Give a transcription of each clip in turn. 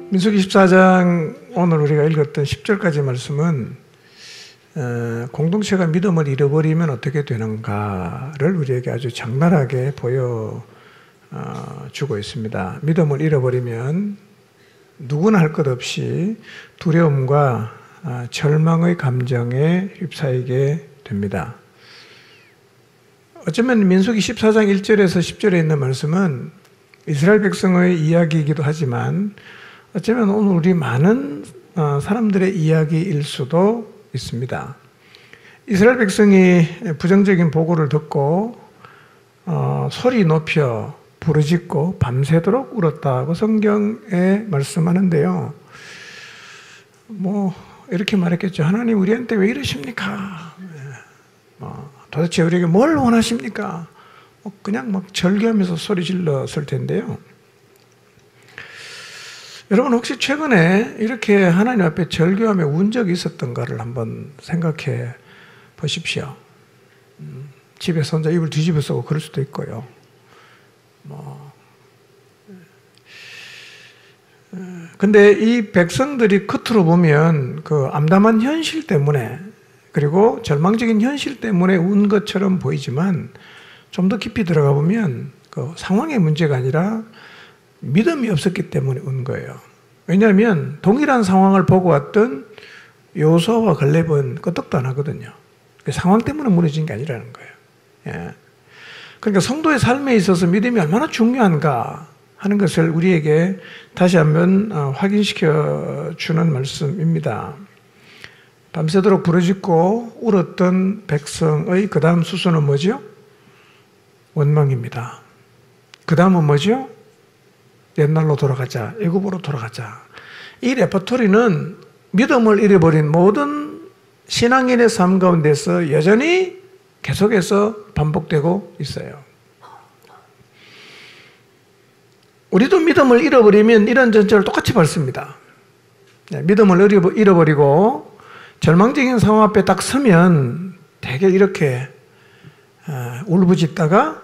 민수기 14장 오늘 우리가 읽었던 10절까지 말씀은 공동체가 믿음을 잃어버리면 어떻게 되는가를 우리에게 아주 적나라하게 보여주고 있습니다. 믿음을 잃어버리면 누구나 할 것 없이 두려움과 절망의 감정에 휩싸이게 됩니다. 어쩌면 민수기 14장 1절에서 10절에 있는 말씀은 이스라엘 백성의 이야기이기도 하지만 어쩌면 오늘 우리 많은 사람들의 이야기일 수도 있습니다. 이스라엘 백성이 부정적인 보고를 듣고 소리 높여 부르짖고 밤새도록 울었다고 성경에 말씀하는데요. 이렇게 말했겠죠. 하나님 우리한테 왜 이러십니까? 도대체 우리에게 뭘 원하십니까? 그냥 막 절규하면서 소리 질렀을 텐데요. 여러분 혹시 최근에 이렇게 하나님 앞에 절규하며 운 적이 있었던가를 한번 생각해 보십시오. 집에서 혼자 입을 뒤집어 쓰고 그럴 수도 있고요. 근데 이 백성들이 겉으로 보면 그 암담한 현실 때문에 그리고 절망적인 현실 때문에 운 것처럼 보이지만 좀 더 깊이 들어가 보면 그 상황의 문제가 아니라 믿음이 없었기 때문에 운 거예요. 왜냐하면 동일한 상황을 보고 왔던 요소와 갈렙은 끄떡도 안 하거든요. 그 상황 때문에 무너진 게 아니라는 거예요. 예. 그러니까 성도의 삶에 있어서 믿음이 얼마나 중요한가 하는 것을 우리에게 다시 한번 확인시켜 주는 말씀입니다. 밤새도록 부르짖고 울었던 백성의 그 다음 수순은 뭐죠? 원망입니다. 그 다음은 뭐죠? 옛날로 돌아가자, 애굽으로 돌아가자. 이 레퍼토리는 믿음을 잃어버린 모든 신앙인의 삶 가운데서 여전히 계속해서 반복되고 있어요. 우리도 믿음을 잃어버리면 이런 전철을 똑같이 밟습니다. 믿음을 잃어버리고 절망적인 상황 앞에 딱 서면 되게 이렇게 울부짖다가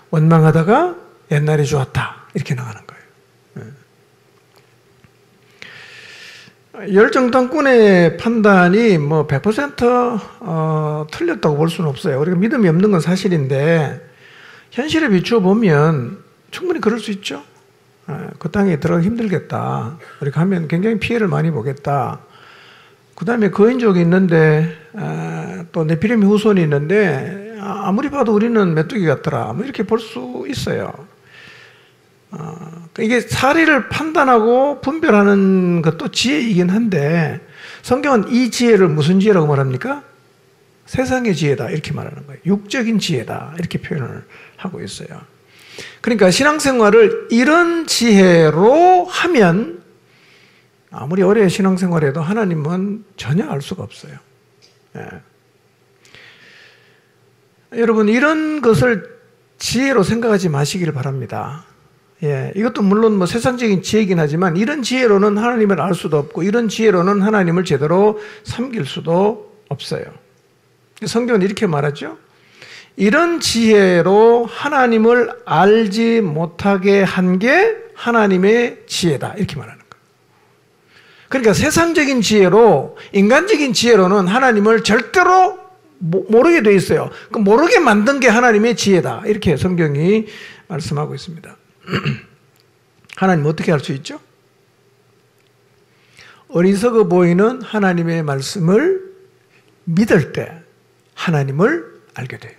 원망하다가 옛날이 좋았다 이렇게 나가는 거예요. 열정당꾼의 판단이 100% 틀렸다고 볼 수는 없어요. 우리가 믿음이 없는 건 사실인데 현실에 비추어 보면 충분히 그럴 수 있죠. 그 땅에 들어가기 힘들겠다. 우리가 하면 굉장히 피해를 많이 보겠다. 그 다음에 거인족이 있는데 또 네피림 후손이 있는데 아무리 봐도 우리는 메뚜기 같더라. 이렇게 볼 수 있어요. 이게 사리를 판단하고 분별하는 것도 지혜이긴 한데 성경은 이 지혜를 무슨 지혜라고 말합니까? 세상의 지혜다 이렇게 말하는 거예요. 육적인 지혜다 이렇게 표현을 하고 있어요. 그러니까 신앙생활을 이런 지혜로 하면 아무리 오래 신앙생활해도 하나님은 전혀 알 수가 없어요. 예. 여러분 이런 것을 지혜로 생각하지 마시기를 바랍니다. 예, 이것도 물론 세상적인 지혜이긴 하지만 이런 지혜로는 하나님을 알 수도 없고 이런 지혜로는 하나님을 제대로 섬길 수도 없어요. 성경은 이렇게 말하죠. 이런 지혜로 하나님을 알지 못하게 한 게 하나님의 지혜다 이렇게 말하는 거예요. 그러니까 세상적인 지혜로 인간적인 지혜로는 하나님을 절대로 모르게 돼 있어요. 그 모르게 만든 게 하나님의 지혜다 이렇게 성경이 말씀하고 있습니다. 하나님 어떻게 알 수 있죠? 어리석어 보이는 하나님의 말씀을 믿을 때 하나님을 알게 돼요.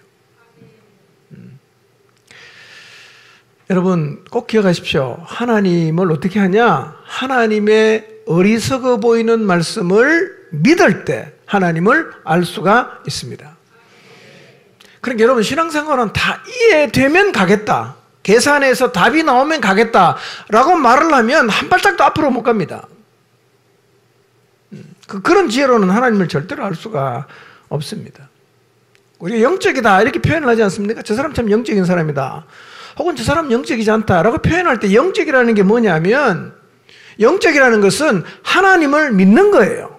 여러분 꼭 기억하십시오. 하나님을 어떻게 하냐? 하나님의 어리석어 보이는 말씀을 믿을 때 하나님을 알 수가 있습니다. 그러니까 여러분 신앙생활은 다 이해되면 가겠다. 계산해서 답이 나오면 가겠다라고 말을 하면 한 발짝도 앞으로 못 갑니다. 그런 지혜로는 하나님을 절대로 알 수가 없습니다. 우리가 영적이다 이렇게 표현을 하지 않습니까? 저 사람 참 영적인 사람이다. 혹은 저 사람 영적이지 않다라고 표현할 때 영적이라는 게 뭐냐면 영적이라는 것은 하나님을 믿는 거예요.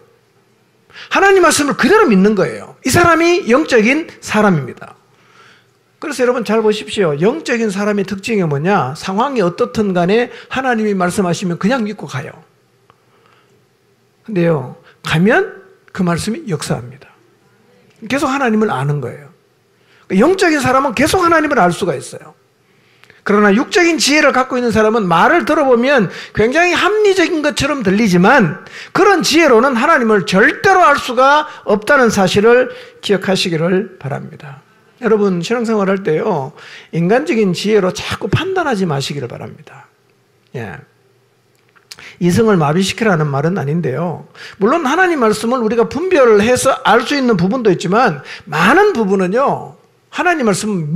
하나님 말씀을 그대로 믿는 거예요. 이 사람이 영적인 사람입니다. 그래서 여러분 잘 보십시오. 영적인 사람의 특징이 뭐냐? 상황이 어떻든 간에 하나님이 말씀하시면 그냥 믿고 가요. 근데요, 가면 그 말씀이 역사합니다. 계속 하나님을 아는 거예요. 영적인 사람은 계속 하나님을 알 수가 있어요. 그러나 육적인 지혜를 갖고 있는 사람은 말을 들어보면 굉장히 합리적인 것처럼 들리지만 그런 지혜로는 하나님을 절대로 알 수가 없다는 사실을 기억하시기를 바랍니다. 여러분 신앙생활 할 때요, 인간적인 지혜로 자꾸 판단하지 마시기를 바랍니다. 예. 이성을 마비시키라는 말은 아닌데요. 물론 하나님 말씀을 우리가 분별을 해서 알 수 있는 부분도 있지만 많은 부분은요, 하나님 말씀은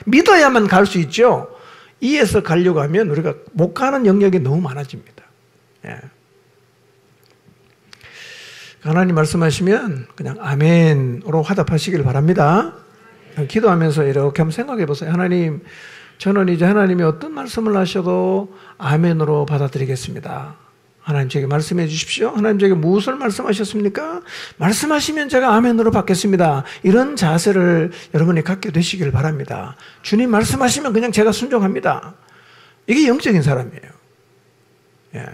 믿어야만 갈 수 있죠. 이에서 가려고 하면 우리가 못 가는 영역이 너무 많아집니다. 예. 하나님 말씀하시면 그냥 아멘으로 화답하시길 바랍니다. 기도하면서 이렇게 한번 생각해 보세요. 하나님, 저는 이제 하나님이 어떤 말씀을 하셔도 아멘으로 받아들이겠습니다. 하나님 제게 말씀해 주십시오. 하나님 제게 무엇을 말씀하셨습니까? 말씀하시면 제가 아멘으로 받겠습니다. 이런 자세를 여러분이 갖게 되시길 바랍니다. 주님 말씀하시면 그냥 제가 순종합니다. 이게 영적인 사람이에요. 예.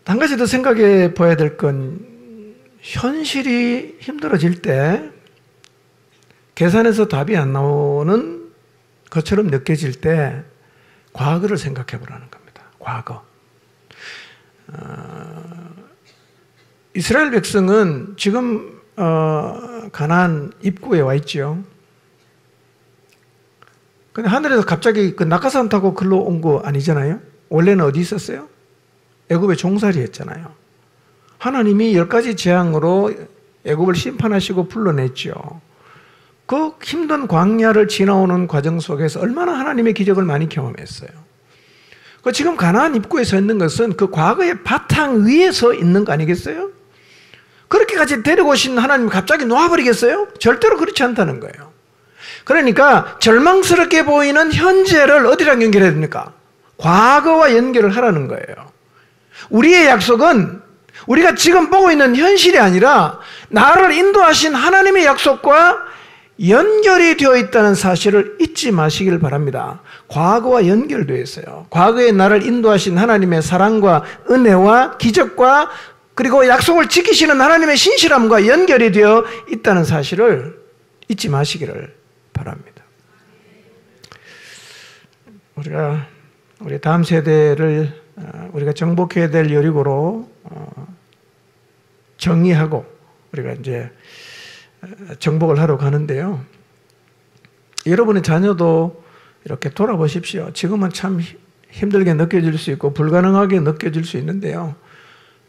한 가지 더 생각해 봐야 될 건, 현실이 힘들어질 때, 계산해서 답이 안 나오는 것처럼 느껴질 때 과거를 생각해 보라는 겁니다. 과거. 이스라엘 백성은 지금 가나안 입구에 와 있죠. 근데 하늘에서 갑자기 그 낙하산 타고 글로 온 거 아니잖아요. 원래는 어디 있었어요? 애굽에 종살이 했잖아요. 하나님이 10가지 재앙으로 애굽을 심판하시고 불러냈죠. 그 힘든 광야를 지나오는 과정 속에서 얼마나 하나님의 기적을 많이 경험했어요. 지금 가나안 입구에 서 있는 것은 그 과거의 바탕 위에 서 있는 거 아니겠어요? 그렇게까지 데리고 오신 하나님이 갑자기 놓아버리겠어요? 절대로 그렇지 않다는 거예요. 그러니까 절망스럽게 보이는 현재를 어디랑 연결해야 됩니까? 과거와 연결을 하라는 거예요. 우리의 약속은 우리가 지금 보고 있는 현실이 아니라 나를 인도하신 하나님의 약속과 연결이 되어 있다는 사실을 잊지 마시길 바랍니다. 과거와 연결되어 있어요. 과거에 나를 인도하신 하나님의 사랑과 은혜와 기적과 그리고 약속을 지키시는 하나님의 신실함과 연결이 되어 있다는 사실을 잊지 마시기를 바랍니다. 우리 다음 세대를 우리가 정복해야 될 여리고로 정의하고 우리가 이제 정복을 하러 가는데요. 여러분의 자녀도 이렇게 돌아보십시오. 지금은 참 힘들게 느껴질 수 있고 불가능하게 느껴질 수 있는데요.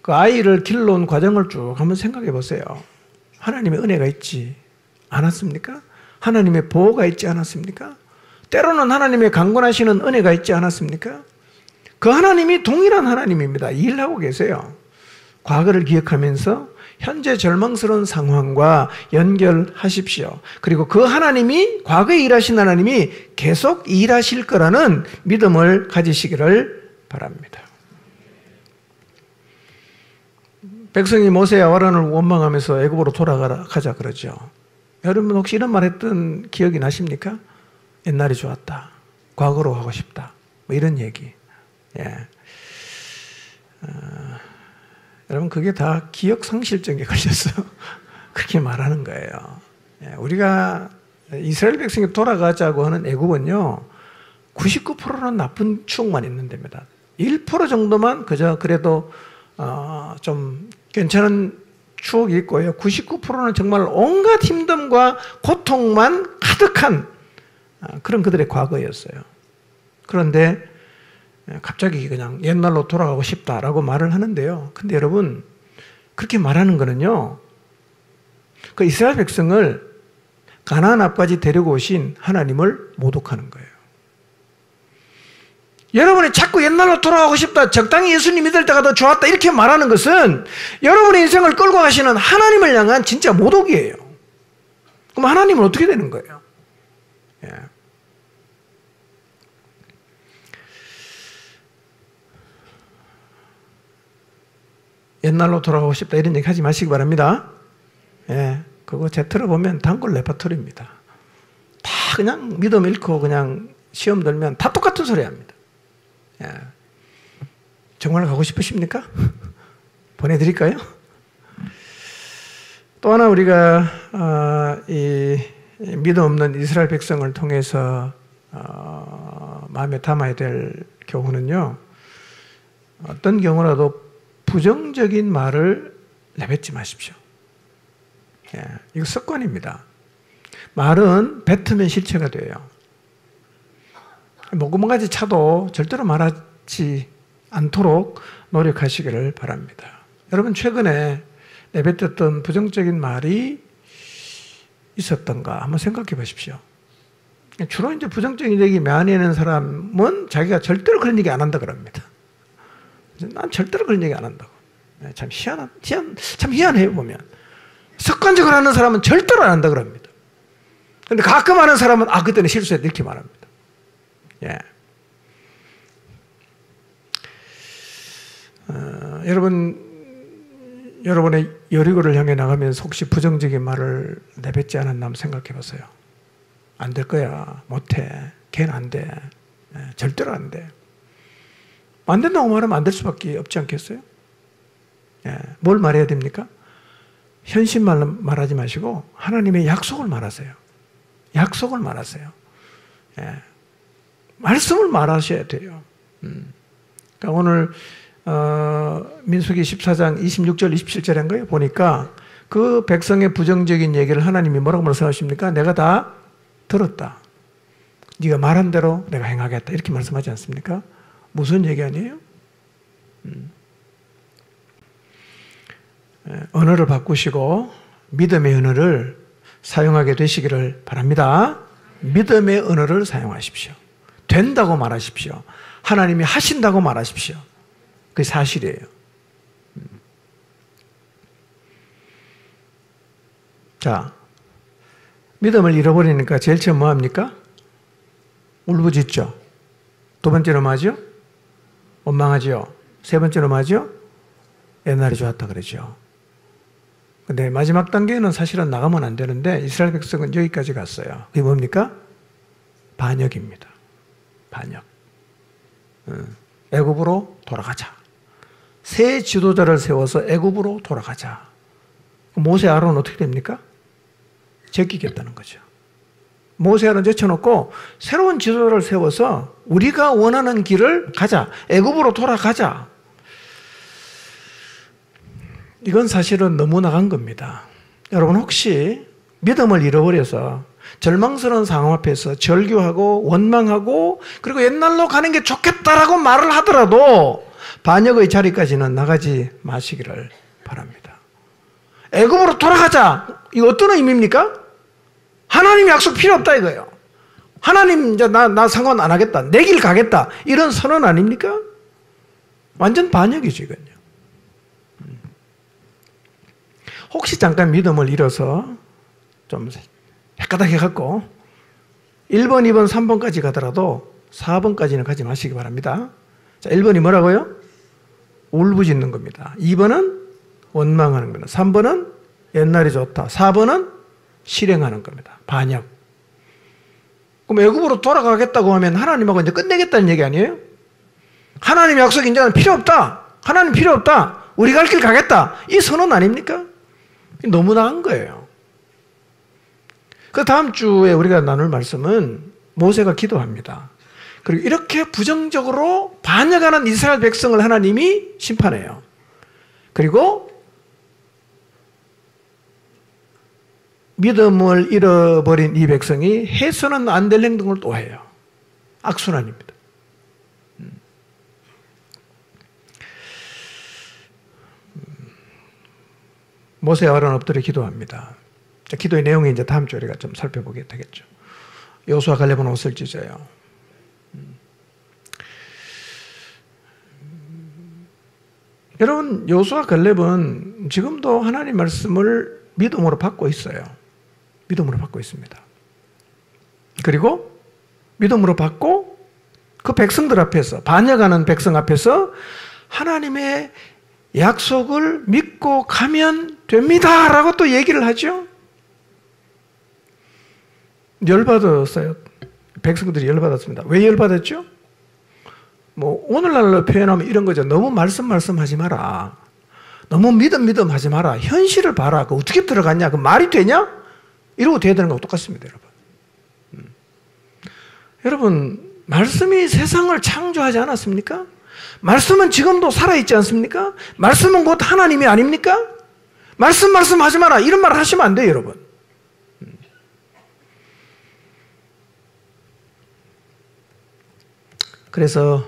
그 아이를 길러온 과정을 쭉 한번 생각해 보세요. 하나님의 은혜가 있지 않았습니까? 하나님의 보호가 있지 않았습니까? 때로는 하나님의 강권하시는 은혜가 있지 않았습니까? 그 하나님이 동일한 하나님입니다. 일하고 계세요. 과거를 기억하면서 현재 절망스러운 상황과 연결하십시오. 그리고 그 하나님이, 과거에 일하신 하나님이 계속 일하실 거라는 믿음을 가지시기를 바랍니다. 백성이 모세와 아론을 원망하면서 애굽으로 돌아가자 그러죠. 여러분 혹시 이런 말 했던 기억이 나십니까? 옛날이 좋았다. 과거로 가고 싶다. 뭐 이런 얘기. 예. 여러분 그게 다 기억상실증에 걸려서 그렇게 말하는 거예요. 예. 우리가 이스라엘 백성이 돌아가자고 하는 애굽은요, 99%는 나쁜 추억만 있는 데입니다. 1% 정도만 그래도 좀 괜찮은 추억이 있고요. 99%는 정말 온갖 힘듦과 고통만 가득한 그런 그들의 과거였어요. 그런데 갑자기 그냥 옛날로 돌아가고 싶다라고 말을 하는데요. 근데 여러분, 그렇게 말하는 거는요, 그 이스라엘 백성을 가나안 앞까지 데리고 오신 하나님을 모독하는 거예요. 여러분이 자꾸 옛날로 돌아가고 싶다, 적당히 예수님 믿을 때가 더 좋았다, 이렇게 말하는 것은 여러분의 인생을 끌고 가시는 하나님을 향한 진짜 모독이에요. 그럼 하나님은 어떻게 되는 거예요? 예. 옛날로 돌아가고 싶다 이런 얘기 하지 마시기 바랍니다. 예, 그거 제 들어보면 단골 레퍼토리입니다. 다 그냥 믿음 잃고 그냥 시험 들면 다 똑같은 소리 합니다. 예. 정말 가고 싶으십니까? 보내드릴까요? 또 하나 우리가 이 믿음 없는 이스라엘 백성을 통해서 마음에 담아야 될 교훈은요, 어떤 경우라도 부정적인 말을 내뱉지 마십시오. 예, 이거 습관입니다. 말은 뱉으면 실체가 돼요. 목구멍까지 차도 절대로 말하지 않도록 노력하시기를 바랍니다. 여러분 최근에 내뱉었던 부정적인 말이 있었던가 한번 생각해 보십시오. 주로 이제 부정적인 얘기 많이 하는 사람은 자기가 절대로 그런 얘기 안 한다 그럽니다. 난 절대로 그런 얘기 안 한다고. 참 희한해요, 보면. 습관적으로 하는 사람은 절대로 안 한다 그럽니다. 근데 가끔 하는 사람은 그때는 실수했다 이렇게 말합니다. 예. 여러분의 여리고를 향해 나가면서 혹시 부정적인 말을 내뱉지 않았나 한번 생각해 보세요. 안 될 거야. 못해. 걔는 안 돼. 절대로 안 돼. 안 된다고 말하면 안 될 수밖에 없지 않겠어요? 뭘 말해야 됩니까? 현실만 말하지 마시고 하나님의 약속을 말하세요. 약속을 말하세요. 말씀을 말하셔야 돼요. 그러니까 오늘 민수기 14장 26절 27절인가요? 보니까 그 백성의 부정적인 얘기를 하나님이 뭐라고 말씀하십니까? 내가 다 들었다. 네가 말한 대로 내가 행하겠다. 이렇게 말씀하지 않습니까? 무슨 얘기 아니에요? 언어를 바꾸시고 믿음의 언어를 사용하게 되시기를 바랍니다. 믿음의 언어를 사용하십시오. 된다고 말하십시오. 하나님이 하신다고 말하십시오. 그게 사실이에요. 자, 믿음을 잃어버리니까 제일 처음 뭐 합니까? 울부짖죠. 두 번째로 뭐하죠? 원망하죠. 세 번째로 뭐하죠? 옛날이 좋았다 그러죠. 근데 마지막 단계는 사실은 나가면 안 되는데 이스라엘 백성은 여기까지 갔어요. 그게 뭡니까? 반역입니다. 반역. 애굽으로 돌아가자. 새 지도자를 세워서 애굽으로 돌아가자. 모세 아론은 어떻게 됩니까? 제끼겠다는 거죠. 모세 아론 제쳐놓고 새로운 지도자를 세워서 우리가 원하는 길을 가자. 애굽으로 돌아가자. 이건 사실은 너무 나간 겁니다. 여러분 혹시 믿음을 잃어버려서 절망스러운 상황 앞에서 절규하고 원망하고 그리고 옛날로 가는 게 좋겠다라고 말을 하더라도 반역의 자리까지는 나가지 마시기를 바랍니다. 애굽으로 돌아가자. 이거 어떤 의미입니까? 하나님 약속 필요 없다 이거예요. 하나님 이제 나 상관 안 하겠다. 내 길 가겠다. 이런 선언 아닙니까? 완전 반역이죠 이건요. 혹시 잠깐 믿음을 잃어서 좀 헷가닥 해갖고 1번, 2번, 3번까지 가더라도 4번까지는 가지 마시기 바랍니다. 자, 1번이 뭐라고요? 울부짖는 겁니다. 2번은 원망하는 겁니다. 3번은 옛날이 좋다. 4번은 실행하는 겁니다. 반역. 그럼 애굽으로 돌아가겠다고 하면 하나님하고 이제 끝내겠다는 얘기 아니에요? 하나님 약속 이제는 필요 없다. 하나님 필요 없다. 우리 갈 길 가겠다. 이 선언 아닙니까? 너무 나은 거예요. 그 다음 주에 우리가 나눌 말씀은 모세가 기도합니다. 그리고 이렇게 부정적으로 반역하는 이스라엘 백성을 하나님이 심판해요. 그리고 믿음을 잃어버린 이 백성이 해서는 안 될 행동을 또 해요. 악순환입니다. 모세와 아론 엎드려 기도합니다. 자, 기도의 내용이 이제 다음 주에 우리가 좀 살펴보게 되겠죠. 여호수아 갈렙은 옷을 찢어요. 여러분, 여호수아 갈렙은 지금도 하나님 말씀을 믿음으로 받고 있어요. 믿음으로 받고 있습니다. 그리고 믿음으로 받고 그 백성들 앞에서, 반역하는 백성 앞에서 하나님의 약속을 믿고 가면 됩니다 라고 또 얘기를 하죠. 열받았어요. 백성들이 열받았습니다. 왜 열받았죠? 뭐 오늘날로 표현하면 이런 거죠. 너무 말씀하지 마라. 너무 믿음 하지 마라. 현실을 봐라. 그 어떻게 들어갔냐? 그 말이 되냐? 이러고 돼야 되는 거하고 똑같습니다, 여러분. 여러분, 말씀이 세상을 창조하지 않았습니까? 말씀은 지금도 살아있지 않습니까? 말씀은 곧 하나님이 아닙니까? 말씀하지 마라. 이런 말을 하시면 안 돼요, 여러분. 그래서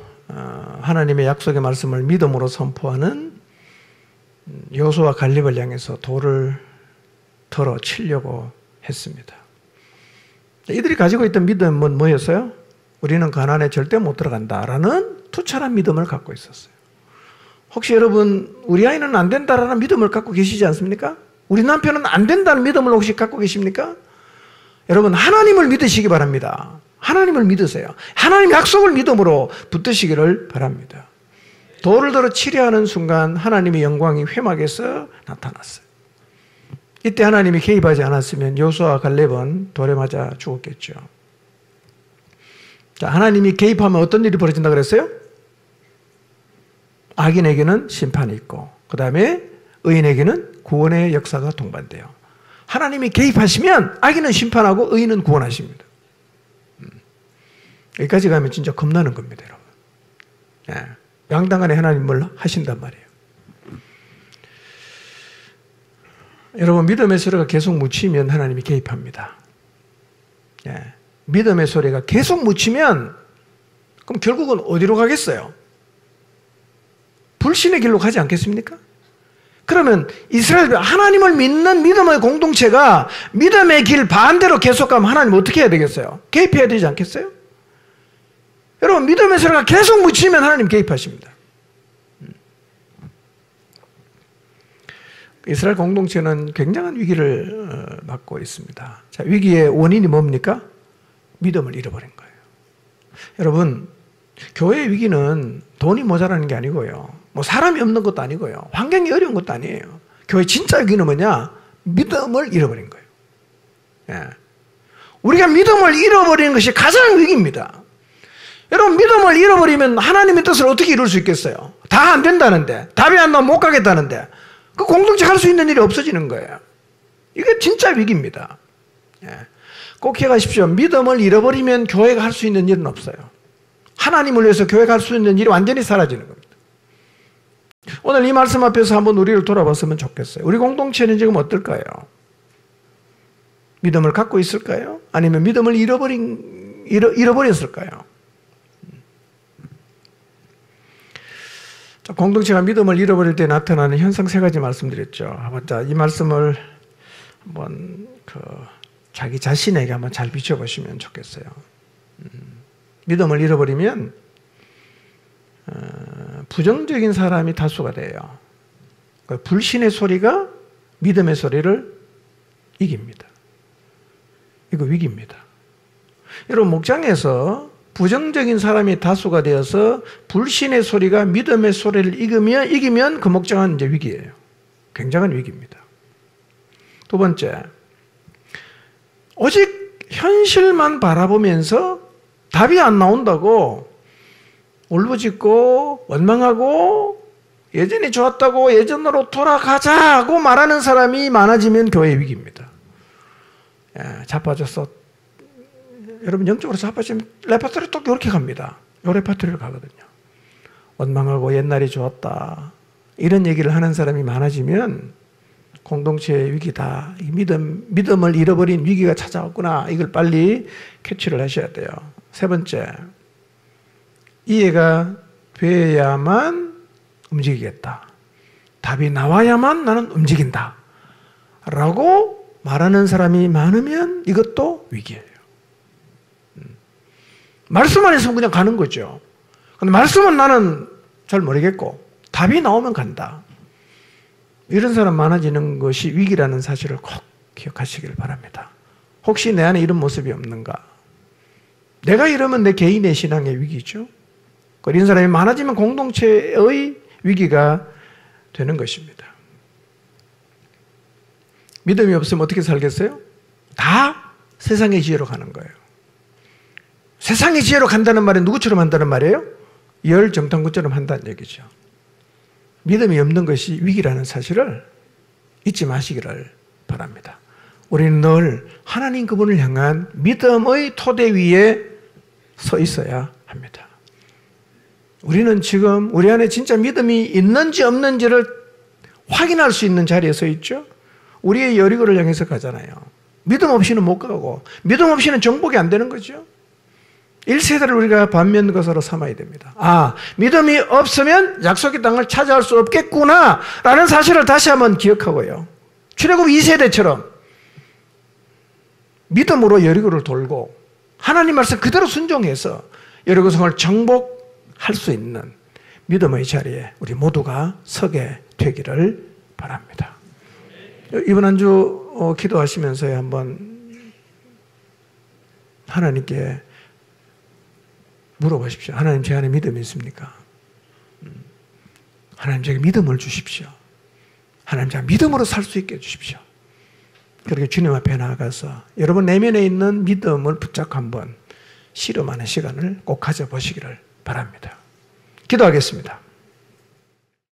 하나님의 약속의 말씀을 믿음으로 선포하는 여호수아 갈렙을 향해서 돌을 털어 치려고 했습니다. 이들이 가지고 있던 믿음은 뭐였어요? 우리는 가나안에 절대 못 들어간다라는 투철한 믿음을 갖고 있었어요. 혹시 여러분 우리 아이는 안 된다라는 믿음을 갖고 계시지 않습니까? 우리 남편은 안 된다는 믿음을 혹시 갖고 계십니까? 여러분 하나님을 믿으시기 바랍니다. 하나님을 믿으세요. 하나님 약속을 믿음으로 붙드시기를 바랍니다. 돌을 들어 치려 하는 순간 하나님의 영광이 회막에서 나타났어요. 이때 하나님이 개입하지 않았으면 여호수아와 갈렙은 돌에 맞아 죽었겠죠. 자, 하나님이 개입하면 어떤 일이 벌어진다 그랬어요? 악인에게는 심판이 있고 그 다음에 의인에게는 구원의 역사가 동반돼요. 하나님이 개입하시면 악인은 심판하고 의인은 구원하십니다. 여기까지 가면 진짜 겁나는 겁니다, 여러분. 예. 양당간에 하나님을 하신단 말이에요. 여러분 믿음의 소리가 계속 묻히면 하나님이 개입합니다. 예. 믿음의 소리가 계속 묻히면 그럼 결국은 어디로 가겠어요? 불신의 길로 가지 않겠습니까? 그러면 이스라엘 하나님을 믿는 믿음의 공동체가 믿음의 길 반대로 계속 가면 하나님 어떻게 해야 되겠어요? 개입해야 되지 않겠어요? 여러분 믿음의 소리가 계속 묻히면 하나님 개입하십니다. 이스라엘 공동체는 굉장한 위기를 맞고 있습니다. 자, 위기의 원인이 뭡니까? 믿음을 잃어버린 거예요. 여러분 교회의 위기는 돈이 모자라는 게 아니고요. 뭐 사람이 없는 것도 아니고요. 환경이 어려운 것도 아니에요. 교회 진짜 위기는 뭐냐? 믿음을 잃어버린 거예요. 예. 우리가 믿음을 잃어버리는 것이 가장 위기입니다. 여러분 믿음을 잃어버리면 하나님의 뜻을 어떻게 이룰 수 있겠어요? 다 안 된다는데 답이 안 나오면 못 가겠다는데 그 공동체 할 수 있는 일이 없어지는 거예요. 이게 진짜 위기입니다. 예. 꼭 기억하십시오. 믿음을 잃어버리면 교회가 할 수 있는 일은 없어요. 하나님을 위해서 교회가 할 수 있는 일이 완전히 사라지는 겁니다. 오늘 이 말씀 앞에서 한번 우리를 돌아봤으면 좋겠어요. 우리 공동체는 지금 어떨까요? 믿음을 갖고 있을까요? 아니면 믿음을 잃어버렸을까요? 공동체가 믿음을 잃어버릴 때 나타나는 현상 세 가지 말씀드렸죠. 자, 이 말씀을 한번 자기 자신에게 한번 잘 비춰보시면 좋겠어요. 믿음을 잃어버리면 부정적인 사람이 다수가 돼요. 불신의 소리가 믿음의 소리를 이깁니다. 이거 위기입니다. 여러분 목장에서 부정적인 사람이 다수가 되어서 불신의 소리가 믿음의 소리를 이기면 그 목장은 이제 위기예요. 굉장한 위기입니다. 두 번째, 오직 현실만 바라보면서 답이 안 나온다고 울부짖고 원망하고 예전이 좋았다고 예전으로 돌아가자고 말하는 사람이 많아지면 교회의 위기입니다. 자빠져서 여러분 영적으로 자빠지면 레파토리 또 이렇게 갑니다. 요 레파토리를 가거든요. 원망하고 옛날이 좋았다 이런 얘기를 하는 사람이 많아지면 공동체의 위기다. 믿음을 잃어버린 위기가 찾아왔구나. 이걸 빨리 캐치를 하셔야 돼요. 세 번째, 이해가 돼야만 움직이겠다. 답이 나와야만 나는 움직인다. 라고 말하는 사람이 많으면 이것도 위기예요. 말씀만 있으면 그냥 가는 거죠. 근데 말씀은 나는 잘 모르겠고 답이 나오면 간다. 이런 사람 많아지는 것이 위기라는 사실을 꼭 기억하시길 바랍니다. 혹시 내 안에 이런 모습이 없는가? 내가 이러면 내 개인의 신앙의 위기죠. 이런 사람이 많아지면 공동체의 위기가 되는 것입니다. 믿음이 없으면 어떻게 살겠어요? 다 세상의 지혜로 가는 거예요. 세상의 지혜로 간다는 말은 누구처럼 한다는 말이에요? 열 정탐꾼처럼 한다는 얘기죠. 믿음이 없는 것이 위기라는 사실을 잊지 마시기를 바랍니다. 우리는 늘 하나님 그분을 향한 믿음의 토대 위에 서 있어야 합니다. 우리는 지금 우리 안에 진짜 믿음이 있는지 없는지를 확인할 수 있는 자리에 서 있죠. 우리의 여리고를 향해서 가잖아요. 믿음 없이는 못 가고 믿음 없이는 정복이 안 되는 거죠. 1세대를 우리가 반면교사로 삼아야 됩니다. 아, 믿음이 없으면 약속의 땅을 차지할 수 없겠구나 라는 사실을 다시 한번 기억하고요. 출애굽 2세대처럼 믿음으로 여리고를 돌고 하나님 말씀 그대로 순종해서 여리고성을 정복할 수 있는 믿음의 자리에 우리 모두가 서게 되기를 바랍니다. 이번 한 주 기도하시면서 한번 하나님께 물어보십시오. 하나님, 제 안에 믿음이 있습니까? 하나님, 제게 믿음을 주십시오. 하나님, 제가 믿음으로 살 수 있게 해주십시오. 그렇게 주님 앞에 나아가서 여러분 내면에 있는 믿음을 붙잡고 한번 씨름하는 시간을 꼭 가져보시기를 바랍니다. 기도하겠습니다.